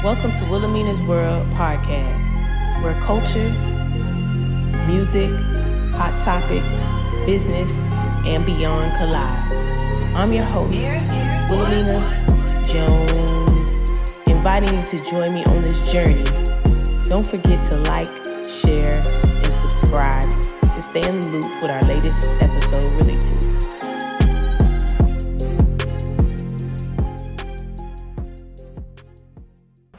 Welcome to Wilameana's World podcast, where culture, music, hot topics, business, and beyond collide. I'm your host, Wilameana Jones, inviting you to join me on this journey. Don't forget to like, share, and subscribe to stay in the loop with our latest episode releases.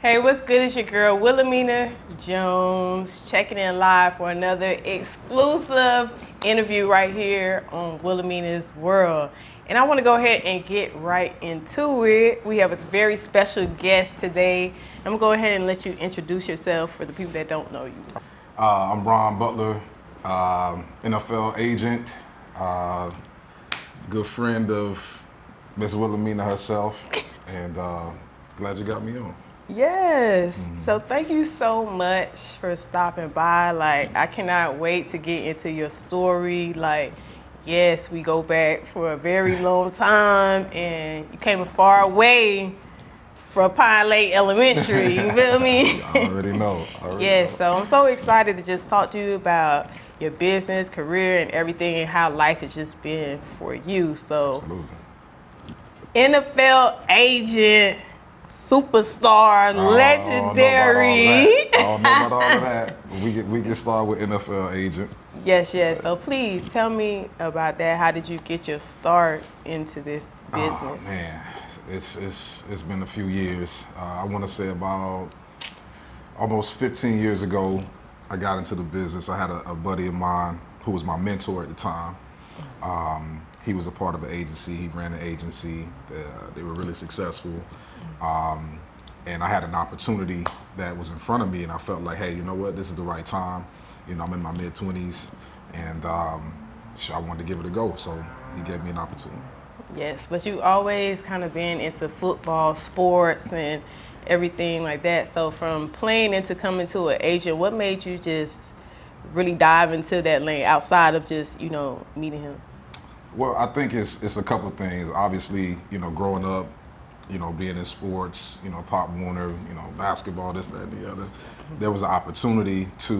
Hey, what's good? It's your girl, Wilameana Jones, checking in live for another exclusive interview right here on Wilameana's World. And I want to go ahead and get right into it. We have a very special guest today. I'm going to go ahead and let you introduce yourself for the people that don't know you. I'm Ron Butler, NFL agent, good friend of Miss Wilameana herself, and glad you got me on. Yes. So thank you so much for stopping by. Like, I cannot wait to get into your story. Like, yes, we go back for a very long time, and you came a far way from Pine Lake Elementary. You feel me? I already know. Yes. So I'm so excited to just talk to you about your business, career, and everything, and how life has just been for you. So, Absolutely. NFL agent. Superstar, legendary. I don't know about all of that. We get started with NFL agent. Yes. So please tell me about that. How did you get your start into this business? Oh man, it's been a few years. I want to say about almost 15 years ago, I got into the business. I had a buddy of mine who was my mentor at the time. He was a part of an agency. He ran an agency. They were really successful. And I had an opportunity that was in front of me, and I felt like, hey, you know what, this is the right time. You know, I'm in my mid-20s, and so I wanted to give it a go, so he gave me an opportunity. Yes, but you always kind of been into football, sports, and everything like that. So from playing into coming to an agent, what made you just really dive into that lane outside of just, you know, meeting him? Well, I think it's a couple of things. Obviously, you know, growing up, you know, being in sports, you know, Pop Warner, you know, basketball, this, that, and the other, there was an opportunity to,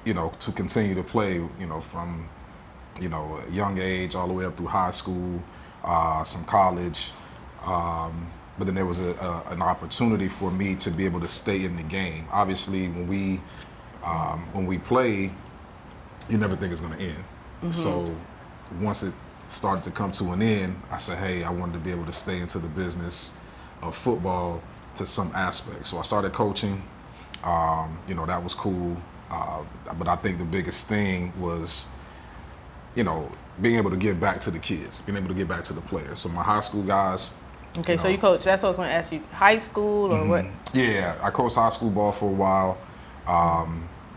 you know, to continue to play, you know, from, you know, a young age all the way up through high school, some college. But then there was an opportunity for me to be able to stay in the game. Obviously, when we play, you never think it's going to end. Mm-hmm. So once it started to come to an end, I said, hey, I wanted to be able to stay into the business of football to some aspect. So I started coaching. You know, that was cool. But I think the biggest thing was, you know, being able to give back to the kids, being able to give back to the players. So my high school guys. Okay, so you coach, that's what I was going to ask you, high school or what? Yeah, I coached high school ball for a while.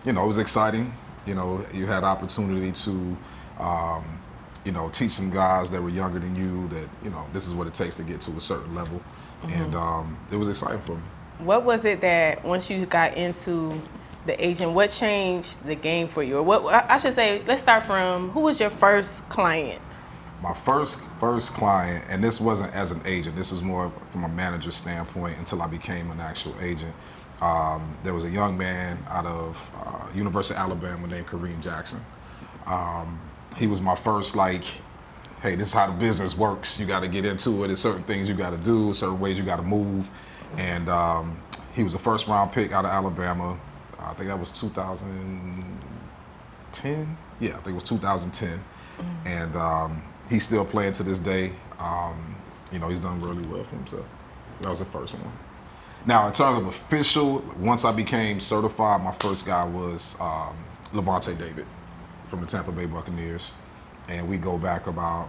You know, it was exciting. You know, you had opportunity to, you know, teach some guys that were younger than you that, you know, this is what it takes to get to a certain level. Mm-hmm. And it was exciting for me. What was it that once you got into the agent, what changed the game for you? Or what, I should say, let's start from, who was your first client? My first client, and this wasn't as an agent, this was more from a manager standpoint until I became an actual agent. There was a young man out of University of Alabama named Kareem Jackson. He was my first, like, hey, this is how the business works. You got to get into it. There's certain things you got to do, certain ways you got to move. And he was a first round pick out of Alabama. I think that was 2010. Yeah, I think it was 2010. Mm-hmm. And he's still playing to this day. You know, he's done really well for himself. So that was the first one. Now, in terms of official, once I became certified, my first guy was Levonte David from the Tampa Bay Buccaneers, and we go back about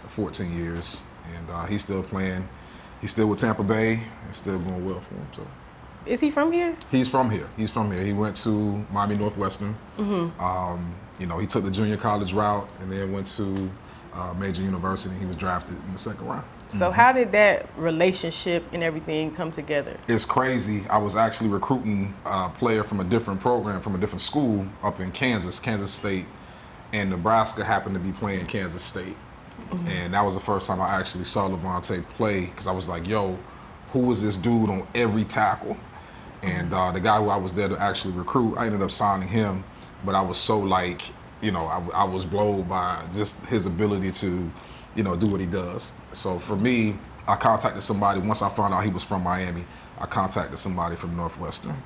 14 years, and he's still playing. He's still with Tampa Bay, and still going well for him. So, is he from here? He's from here. He went to Miami Northwestern. Mm-hmm. You know, he took the junior college route, and then went to major university. He was drafted in the second round. So how did that relationship and everything come together? It's crazy. I was actually recruiting a player from a different program, from a different school up in Kansas State, and Nebraska happened to be playing Kansas State. Mm-hmm. And that was the first time I actually saw Levonte play, because I was like, yo, who was this dude on every tackle. And the guy who I was there to actually recruit, I ended up signing him, but I was so like, I was blown by just his ability to, do what he does. So for me, I contacted somebody, once I found out he was from Miami, I contacted somebody from Northwestern,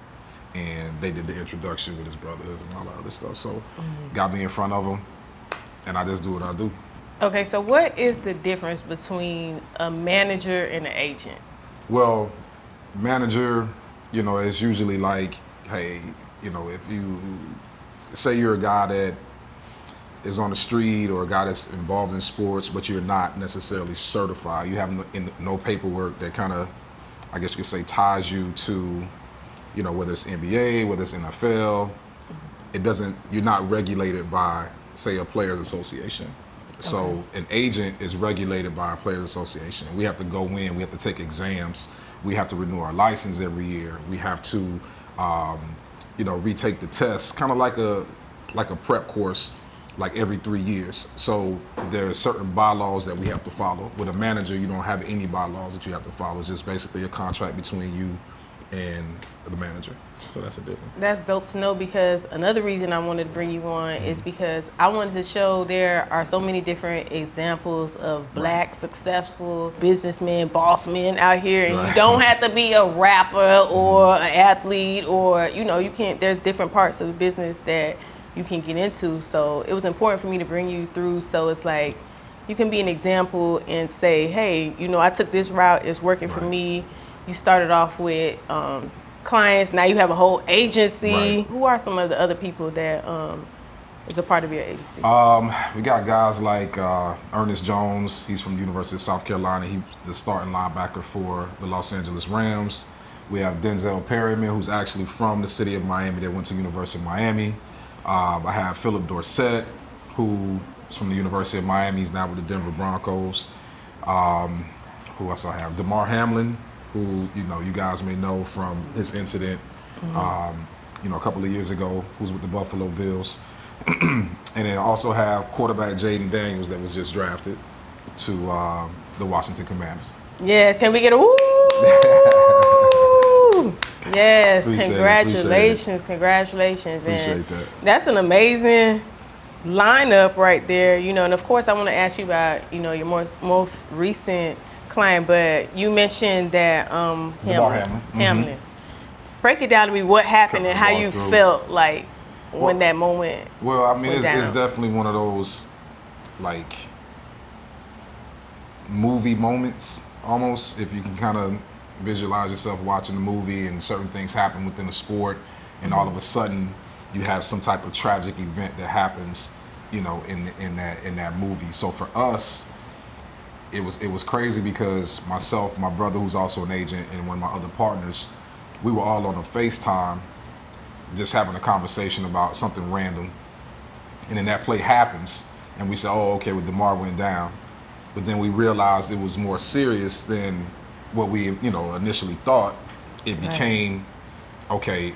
and they did the introduction with his brothers and all that other stuff. So got me in front of him, and I just do what I do. Okay, so what is the difference between a manager and an agent? Well, manager, is usually like, hey, if you say you're a guy that is on the street or a guy that's involved in sports, but you're not necessarily certified. You have no paperwork that kind of, I guess you could say, ties you to, whether it's NBA, whether it's NFL. You're not regulated by, say, a players association. So an agent is regulated by a players association. We have to go in, we have to take exams, we have to renew our license every year. We have to, retake the tests, kind of like a prep course, like every 3 years. So there are certain bylaws that we have to follow. With a manager, you don't have any bylaws that you have to follow. It's just basically a contract between you and the manager. So that's a difference. That's dope to know, because another reason I wanted to bring you on is because I wanted to show there are so many different examples of Black successful businessmen, boss men out here, and you don't have to be a rapper or an athlete, or you can't. There's different parts of the business that you can get into. So it was important for me to bring you through. So it's like you can be an example and say, hey, I took this route, it's working for me. You started off with clients, now you have a whole agency. Right. Who are some of the other people that is a part of your agency? We got guys like Ernest Jones. He's from the University of South Carolina. He's the starting linebacker for the Los Angeles Rams. We have Denzel Perryman, who's actually from the city of Miami that went to the University of Miami. I have Philip Dorsett, who is from the University of Miami. He's now with the Denver Broncos. Who else I have? DeMar Hamlin, who you guys may know from his incident, a couple of years ago, who's with the Buffalo Bills. And then I also have quarterback Jayden Daniels that was just drafted to the Washington Commanders. Yes, can we get a woo? Yes, congratulations. Appreciate that. That's an amazing lineup right there, and of course I want to ask you about, your most recent client, but you mentioned that Hamlin. Break it down to me, what happened and how you felt like when that moment. Well, I mean, it's definitely one of those like movie moments almost, if you can kind of visualize yourself watching the movie and certain things happen within the sport, and all of a sudden you have some type of tragic event that happens, in that movie. So for us, it was crazy because myself, my brother, who's also an agent, and one of my other partners, we were all on a FaceTime just having a conversation about something random. And then that play happens, and we said, oh, okay, well, DeMar went down. But then we realized it was more serious than what we, initially thought. It became, okay,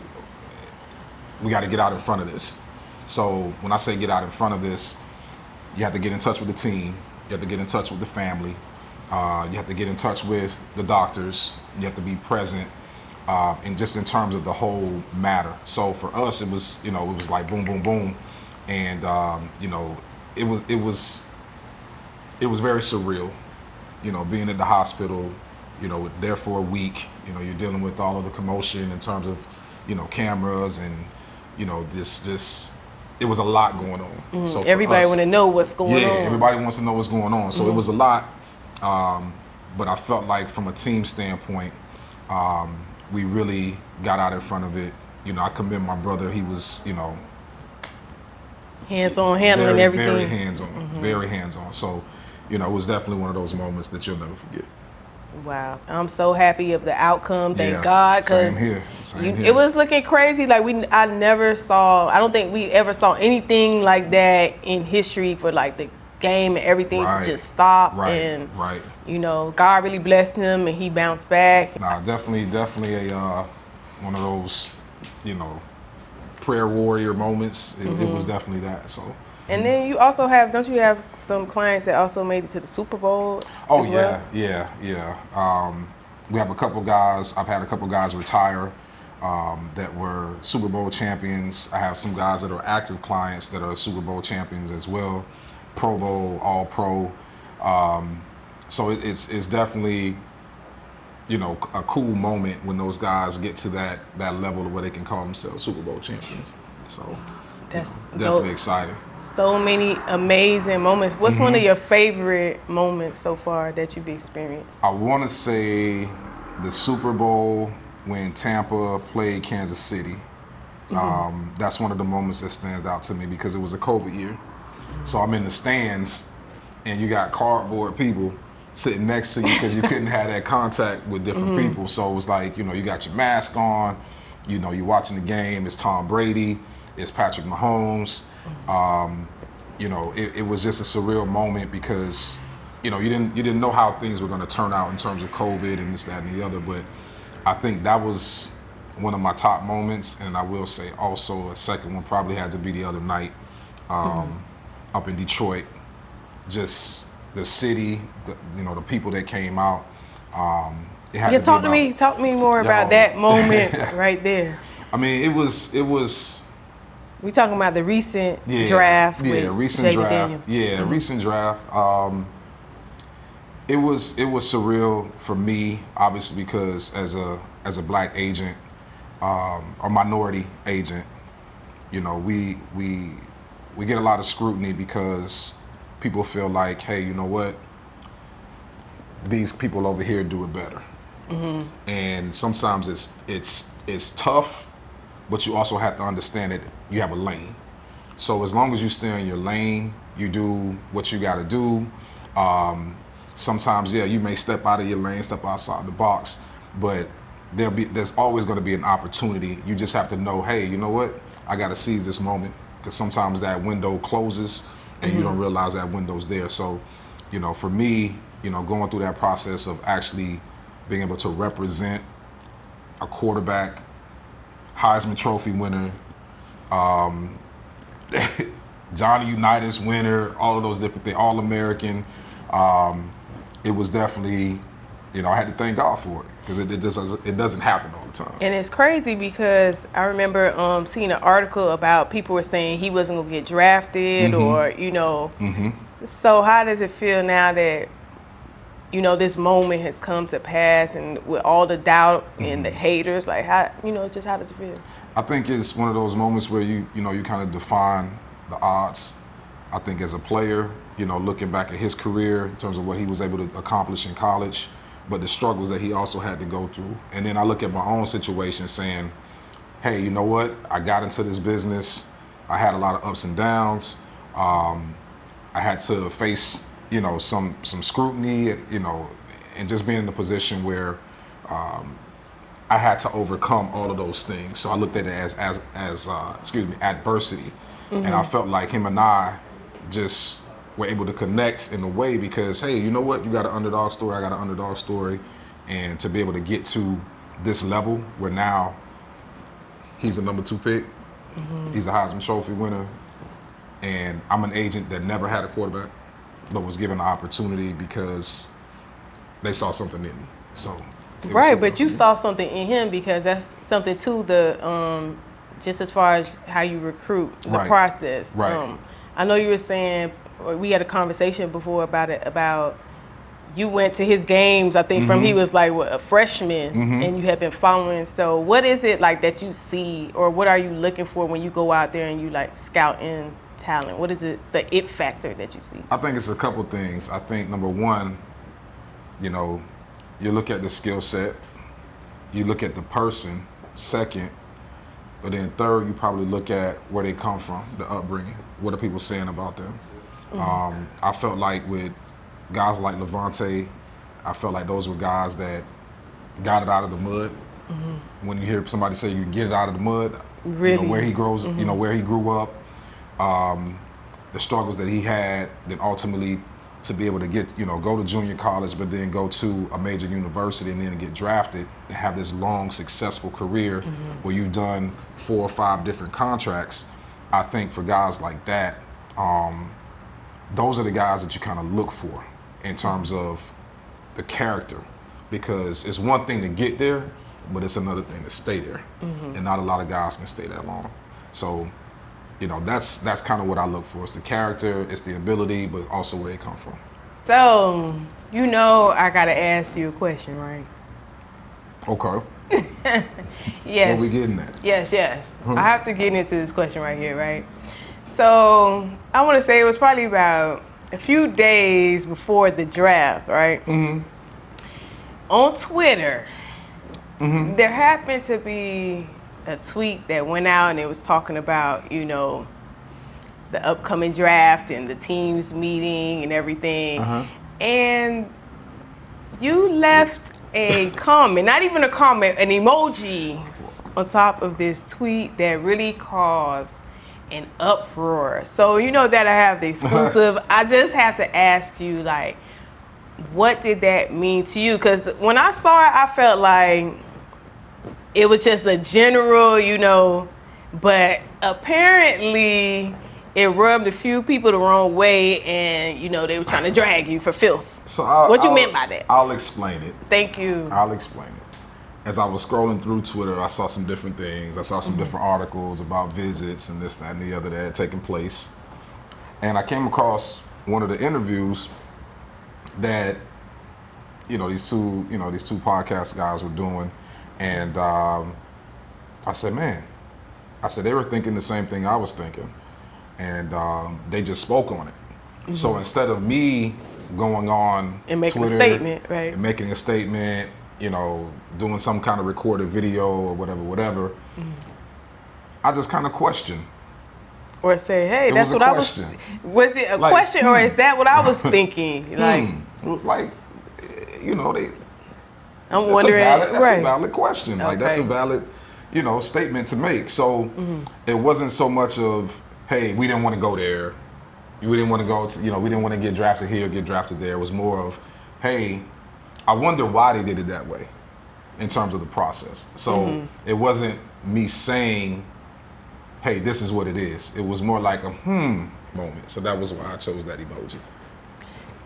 we got to get out in front of this. So when I say get out in front of this, you have to get in touch with the team. You have to get in touch with the family. You have to get in touch with the doctors. You have to be present, and just in terms of the whole matter. So for us, it was, it was like boom, boom, boom, and it was very surreal. Being at the hospital, there for a week. You're dealing with all of the commotion in terms of, cameras and, this. It was a lot going on. So everybody want to know what's going on. Yeah, everybody wants to know what's going on. So it was a lot, but I felt like from a team standpoint, we really got out in front of it. I commend my brother. He was, hands-on handling everything. Very hands-on, very hands-on. So, it was definitely one of those moments that you'll never forget. Wow, I'm so happy of the outcome. Thank God, because Same here. It was looking crazy. Like I don't think we ever saw anything like that in history for like the game and everything to just stop. And God really blessed him and he bounced back. Nah, definitely a one of those, prayer warrior moments. It was definitely that. So. And then you also don't you have some clients that also made it to the Super Bowl? Oh, yeah. we have a couple guys. I've had a couple guys retire that were Super Bowl champions. I have some guys that are active clients that are Super Bowl champions as well, Pro Bowl, All Pro. So it's definitely, you know, a cool moment when those guys get to that level where they can call themselves Super Bowl champions. So that's definitely exciting. So many amazing moments. What's one of your favorite moments so far that you've experienced? I want to say the Super Bowl when Tampa played Kansas City. That's one of the moments that stands out to me because it was a COVID year. So I'm in the stands and you got cardboard people sitting next to you because you couldn't have that contact with different people. So it was like, you know, you got your mask on, you know, you're watching the game. It's Tom Brady, it's Patrick Mahomes. You know, it was just a surreal moment because, you know, you didn't know how things were going to turn out in terms of COVID and this, that, and the other. But I think that was one of my top moments. And I will say also a second one probably had to be the other night up in Detroit. Just the city, you know, the people that came out. It had to Talk to me more about that moment right there. I mean, it was. We talking about the recent draft. Yeah, recent Jayden draft. Daniels. Yeah, recent draft. It was surreal for me, obviously, because as a black agent, a minority agent, you know, we get a lot of scrutiny because people feel like, hey, you know what? These people over here do it better. And sometimes it's tough, but you also have to understand that you have a lane. So as long as you stay in your lane, you do what you got to do. Sometimes, you may step out of your lane, step outside the box, but there's always going to be an opportunity. You just have to know, hey, you know what? I got to seize this moment, because sometimes that window closes and you don't realize that window's there. So, you know, for me, you know, going through that process of actually being able to represent a quarterback, Heisman Trophy winner, Johnny Unitas winner, all of those different things, All-American. It was definitely, you know, I had to thank God for it because it doesn't happen all the time. And it's crazy because I remember seeing an article about people were saying he wasn't gonna get drafted or, you know. So how does it feel now that, you know, this moment has come to pass and with all the doubt and the haters, like how, you know, just how does it feel? I think it's one of those moments where you kind of define the odds. I think as a player, you know, looking back at his career in terms of what he was able to accomplish in college, but the struggles that he also had to go through. And then I look at my own situation saying, hey, you know what? I got into this business. I had a lot of ups and downs. I had to face, you know, some scrutiny, you know, and just being in a position where I had to overcome all of those things. So I looked at it as adversity. And I felt like him and I just were able to connect in a way because, hey, you know what? You got an underdog story, I got an underdog story. And to be able to get to this level where now he's a number 2 pick, he's a Heisman Trophy winner, and I'm an agent that never had a quarterback, but was given the opportunity because they saw something in me. So right, but you saw something in him because that's something to the just as far as how you recruit the process. Right. I know you were saying, or we had a conversation before about you went to his games, I think from he was like a freshman and you had been following. So what is it like that you see, or what are you looking for when you go out there and you like scout in talent? What is it, the it factor that you see? I think it's a couple things. I think number one, you know, you look at the skill set, you look at the person, second, but then third, you probably look at where they come from, the upbringing. What are people saying about them? I felt like with guys like Levonte, I felt like those were guys that got it out of the mud. When you hear somebody say you get it out of the mud, really? You know, where he grows, you know, where he grew up, the struggles that he had, then ultimately to be able to get, you know, go to junior college, but then go to a major university and then get drafted and have this long, successful career where you've done 4 or 5 different contracts. I think for guys like that, those are the guys that you kind of look for in terms of the character because it's one thing to get there, but it's another thing to stay there. And not a lot of guys can stay that long. So, you know, that's kind of what I look for. It's the character, it's the ability, but also where they come from. So, you know, I gotta ask you a question, right? Okay. Yes. What we getting at? Yes. I have to get into this question right here, right? So, I want to say it was probably about a few days before the draft, right? On Twitter, there happened to be a tweet that went out and it was talking about, you know, the upcoming draft and the teams meeting and everything. And you left a comment, not even a comment, an emoji on top of this tweet that really caused an uproar. So you know that I have the exclusive. I just have to ask you, like, what did that mean to you? Because when I saw it, I felt like it was just a general, you know, but apparently it rubbed a few people the wrong way, and you know they were trying to drag you for filth. So what you meant by that? I'll explain it. Thank you. I'll explain it. As I was scrolling through Twitter, I saw some different things. I saw some different articles about visits and this, that, and the other that had taken place. And I came across one of the interviews that, these two podcast guys were doing. And I said, they were thinking the same thing I was thinking. And they just spoke on it. So instead of me going on and making Twitter a statement, right? And making a statement, doing some kind of recorded video or whatever, I just kind of questioned. Or say, hey, It that's was what a I was. question. Was it a question, or is that what I was thinking? Like, It was like, I'm wondering. That's right. a valid question. Like, that's a valid, statement to make. So it wasn't so much of, hey, we didn't want to go there. We didn't want to go to, we didn't want to get drafted here, get drafted there. It was more of, hey, I wonder why they did it that way in terms of the process. So it wasn't me saying, hey, this is what it is. It was more like a moment. So that was why I chose that emoji.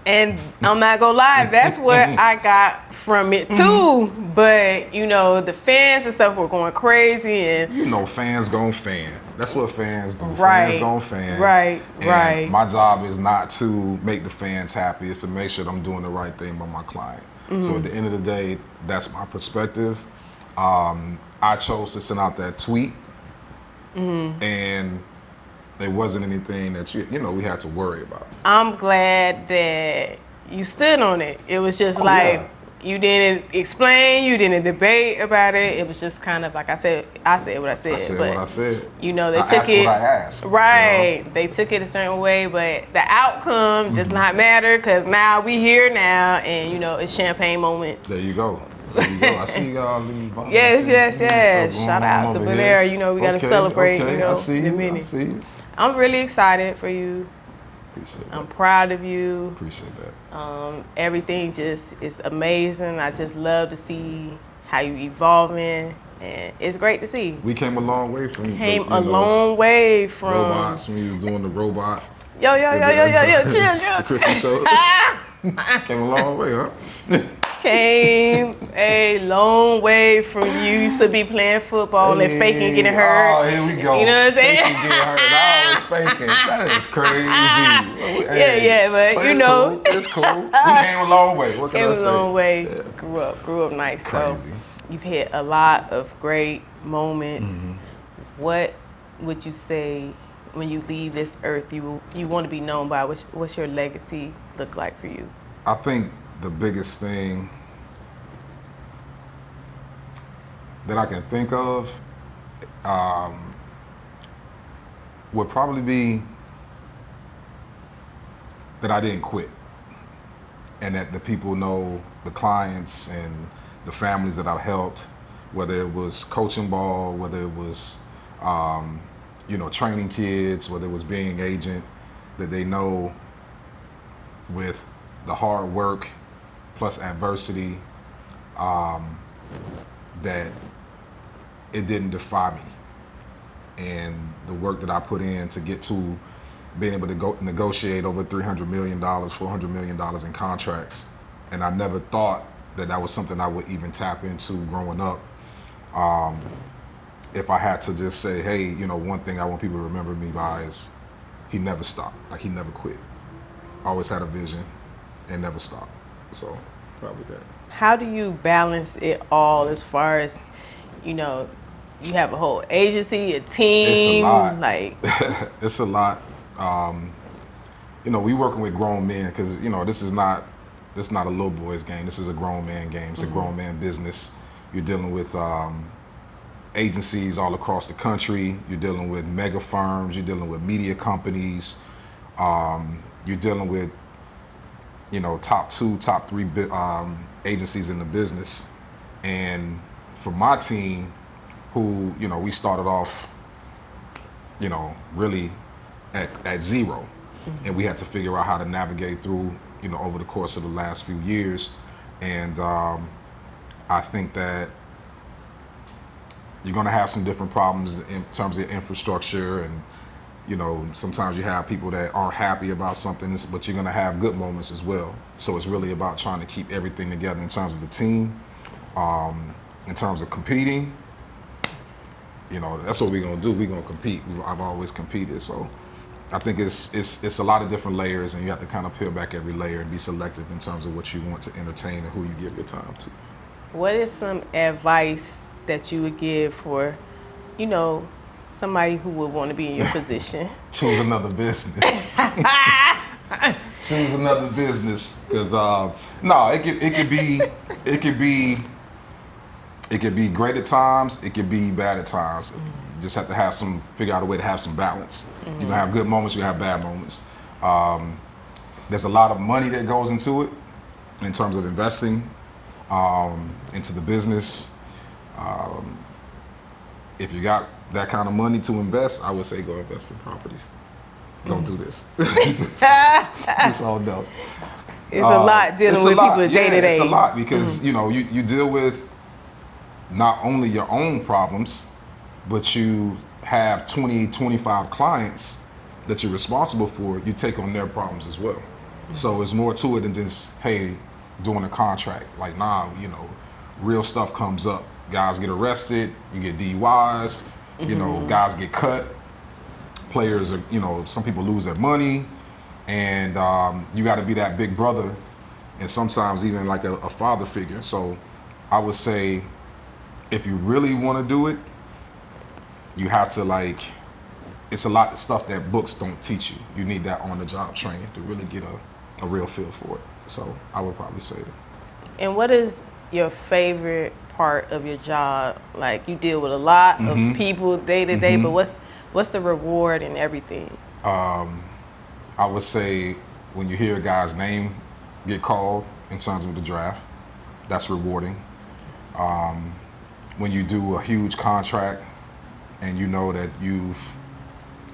And I'm not gonna lie, that's what I got from it too. But the fans and stuff were going crazy, and fans gon' fan. That's what fans do. Right. Fans gon' fan. Right. And right. my job is not to make the fans happy. It's to make sure that I'm doing the right thing by my client. So at the end of the day, that's my perspective. I chose to send out that tweet, and it wasn't anything that we had to worry about. I'm glad that you stood on it. It was just you didn't explain, you didn't debate about it. It was just kind of like I said what I said. I said what I said. They took asked it. What I asked. Right. They took it a certain way, but the outcome does not matter, because now we here now, and it's champagne moments. There you go. I see y'all. Yes. Shout out to Blair. We got to celebrate. I see in a you. minute. I see you. I'm really excited for you. Appreciate that. I'm proud of you. Appreciate that. Everything just is amazing. I just love to see how you evolving, and it's great to see. We came a long way from long way from robots when you was doing the robot. Yo, chill. The Christmas show. Came a long way, huh? Came a long way from you used to be playing football and faking getting hurt. Oh, here we go. You know what I'm saying? Faking getting hurt. I was faking. That is crazy. But it's cool. We came a long way. What can I say? Came a long way. Yeah. Grew up nice. Crazy. So you've hit a lot of great moments. What would you say when you leave this earth you want to be known by? What's your legacy look like for you? I think the biggest thing that I can think of would probably be that I didn't quit, and that the people know, the clients and the families that I've helped, whether it was coaching ball, whether it was training kids, whether it was being an agent, that they know with the hard work plus adversity, that it didn't defy me. And the work that I put in to get to being able to go negotiate over $300 million, $400 million in contracts. And I never thought that was something I would even tap into growing up. If I had to just say, hey, you know, one thing I want people to remember me by is he never stopped. Like, he never quit. Always had a vision and never stopped. So probably that. How do you balance it all as far as, you know, you have a whole agency, a team? It's a lot. Like, it's a lot. You know, we working with grown men because, you know, this is not a little boy's game. This is a grown man game. It's a grown man business. You're dealing with agencies all across the country. You're dealing with mega firms. You're dealing with media companies. You're dealing with, you know, top 2, top 3 agencies in the business. And for my team, who, you know, we started off, you know, really at zero. And we had to figure out how to navigate through, you know, over the course of the last few years. And I think that you're going to have some different problems in terms of infrastructure, and, you know, sometimes you have people that aren't happy about something, but you're going to have good moments as well. So it's really about trying to keep everything together in terms of the team, in terms of competing. You know, that's what we're going to do. We're going to compete. I've always competed. So I think it's a lot of different layers, and you have to kind of peel back every layer and be selective in terms of what you want to entertain and who you give your time to. What is some advice that you would give for, you know, somebody who would want to be in your position? Choose another business. Choose another business, because no, it could be great at times. It could be bad at times. You just have to figure out a way to have some balance. You're gonna have good moments. You have bad moments. There's a lot of money that goes into it in terms of investing into the business. If you got that kind of money to invest, I would say go invest in properties. Don't do this. It's all else. It's a lot dealing with people day to day. It's a lot because you know you deal with not only your own problems, but you have 20, 25 clients that you're responsible for. You take on their problems as well. So it's more to it than just, hey, doing a contract. Like, nah, you know, real stuff comes up. Guys get arrested, you get DUIs, you know, guys get cut, players are, you know, some people lose their money, and you got to be that big brother, and sometimes even like a father figure. So I would say, if you really want to do it, you have to, like, it's a lot of stuff that books don't teach you. You need that on-the-job training to really get a real feel for it. So I would probably say that. And what is your favorite part of your job? Like, you deal with a lot of people day to day, but what's the reward and everything? I would say when you hear a guy's name get called in terms of the draft, that's rewarding. When you do a huge contract and you know that you've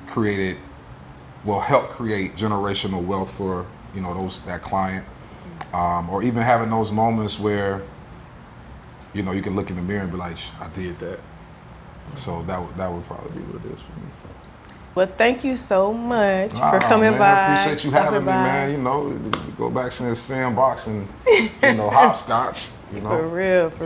helped create generational wealth for, you know, that client, or even having those moments where, you know, you can look in the mirror and be like, I did that. So that would probably be what it is for me. Well, thank you so much for coming by. I appreciate you having me, man. You know, go back to the sandbox and, you know, hopscotch. You know? For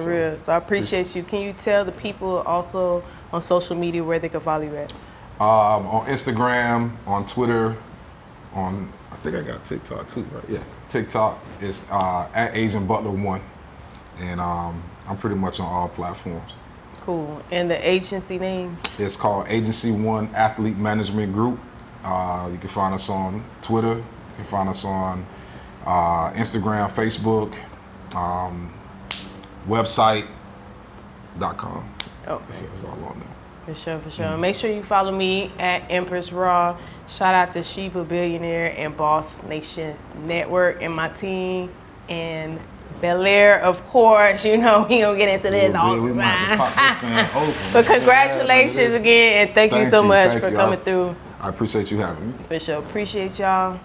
real. So I appreciate you. Can you tell the people also on social media where they can follow you at? On Instagram, on Twitter, I think I got TikTok too, right? Yeah, TikTok is at Agent Butler 1, and I'm pretty much on all platforms. Cool. And the agency name? It's called Agency 1 Athlete Management Group. You can find us on Twitter. You can find us on Instagram, Facebook, website.com. Okay. So it's all on there. For sure. Make sure you follow me at Empress Raw. Shout out to Sheba Billionaire and Boss Nation Network and my team, and Bel Air, of course. You know, we gonna get into this all the time. But congratulations again, and thank you so much for coming through. I appreciate you having me. For sure. Appreciate y'all.